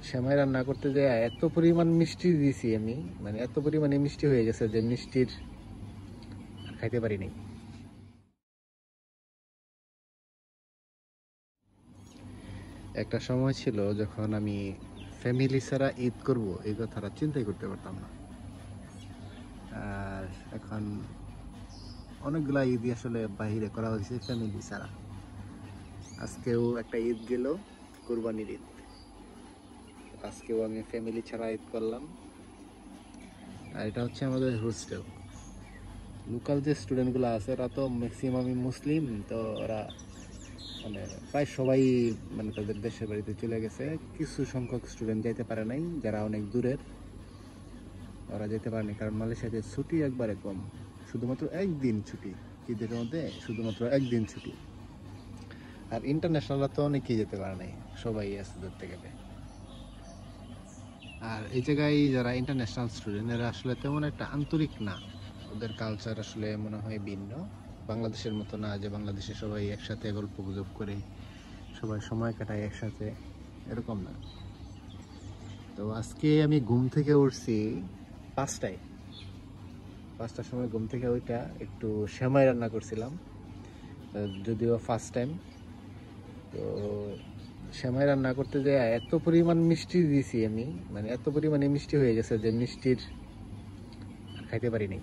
সেমাই রান্না করতে যে এত পরিমাণ মিষ্টি দিয়েছি আমি, মানে এত পরিমাণে মিষ্টি হয়ে গেছে যে মিষ্টির খাইতে পারি নাই। একটা সময় ছিল যখন আমি ফ্যামিলি ছাড়া ঈদ করব এই কথাটা চিন্তাই করতে পারতাম না। আর এখন অনেকগুলা ঈদই আসলে বাহিরে করা হয়েছে ফ্যামিলি ছাড়া। আজকেও একটা ঈদ গেল, কুরবানির ঈদ। আজকেও আমি ফ্যামিলি ছাড়া ঈদ করলাম। আর এটা হচ্ছে আমাদের হোস্টেল। লোকাল যে স্টুডেন্টগুলো আছে ওরা তো ম্যাক্সিমামই মুসলিম, তো ওরা মানে প্রায় সবাই মানে তাদের দেশের বাড়িতে চলে গেছে। কিছু সংখ্যক স্টুডেন্ট যাইতে পারে নাই, যারা অনেক দূরের ওরা যেতে পারেনি, কারণ মালয়েশিয়াতে ছুটি একবারে কম, শুধুমাত্র একদিন ছুটি ঈদের মধ্যে, শুধুমাত্র একদিন ছুটি। আর ইন্টারন্যাশনালরা তো অনেকেই যেতে পারে নাই, সবাই আছে ধরতে গেলে। আর এই জায়গায় যারা ইন্টারন্যাশনাল স্টুডেন্ট এরা আসলে তেমন একটা আন্তরিক না, ওদের কালচার আসলে মনে হয় ভিন্ন, বাংলাদেশের মতো না যে বাংলাদেশে সবাই একসাথে গল্প গুজব করে সবাই সময় কাটায় একসাথে, এরকম না। তো আজকে আমি ঘুম থেকে উঠছি 5টার সময় ঘুম থেকে ওইটা একটু সেমাই রান্না করছিলাম, যদিও ফার্স্ট টাইম। তো সেমাই রান্না করতে যে এত পরিমাণ মিষ্টি দিয়েছি আমি, মানে এত পরিমাণে মিষ্টি হয়ে গেছে যে মিষ্টির খাইতে পারি নাই।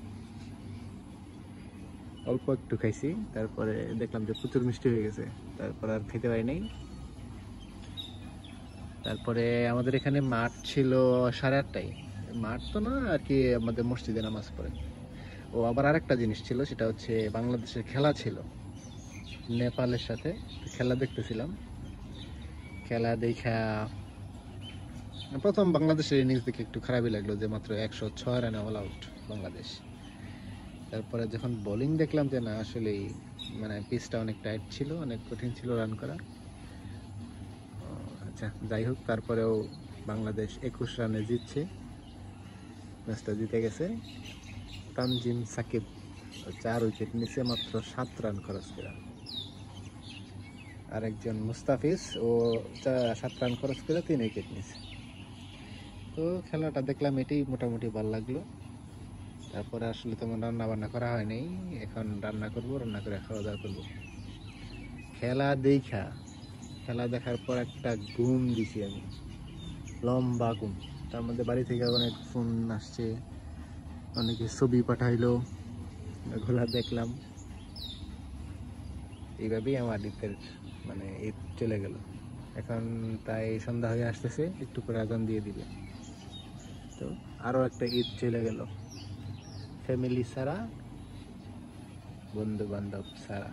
অল্প একটু খাইছি, তারপরে দেখলাম যে প্রচুর মিষ্টি হয়ে গেছে, তারপর আর খেতে পারি নাই। তারপরে আমাদের এখানে মাঠ ছিল 8:30টায়, মাঠ তো না আর কি, আমাদের মসজিদে নামাজ পড়ে। ও আবার আরেকটা জিনিস ছিল, সেটা হচ্ছে বাংলাদেশের খেলা ছিল নেপালের সাথে, খেলা দেখতেছিলাম। খেলা দেখা প্রথম বাংলাদেশের ইনিংস দেখে একটু খারাপই লাগলো, যে মাত্র 106 রানে অল আউট বাংলাদেশ। তারপরে যখন বোলিং দেখলাম যে না আসলেই মানে পিচটা অনেক টাইট ছিল, অনেক কঠিন ছিল রান করা। আচ্ছা যাই হোক, তারপরেও বাংলাদেশ 21 রানে জিতছে, ম্যাচটা জিতে গেছে। তানজিম সাকিব 4 উইকেট নিচে মাত্র 7 রান খরচ করে। আর একজন মুস্তাফিজ ও 7 রান খরচ করে 3 উইকেট নিছে। তো খেলাটা দেখলাম, এটাই মোটামুটি ভালো লাগলো। তারপরে আসলে তেমন রান্না বান্না করা হয় নাই, এখন রান্না করবো, রান্না করে খাওয়া দাওয়া করবো। খেলা দেখার পর একটা ঘুম দিছি আমি, লম্বা ঘুম। তার মধ্যে বাড়ি থেকে অনেক ফোন আসছে, অনেকে ছবি পাঠাইলো, ওগুলা দেখলাম। এইভাবেই আমার ঈদের মানে ঈদ চলে গেল। এখন তাই সন্ধ্যা হয়ে আসতেছে, একটু করে আজান দিয়ে দিবে। তো আরও একটা ঈদ চলে গেল ফ্যামিলি ছাড়া, বন্ধু বান্ধব ছাড়া।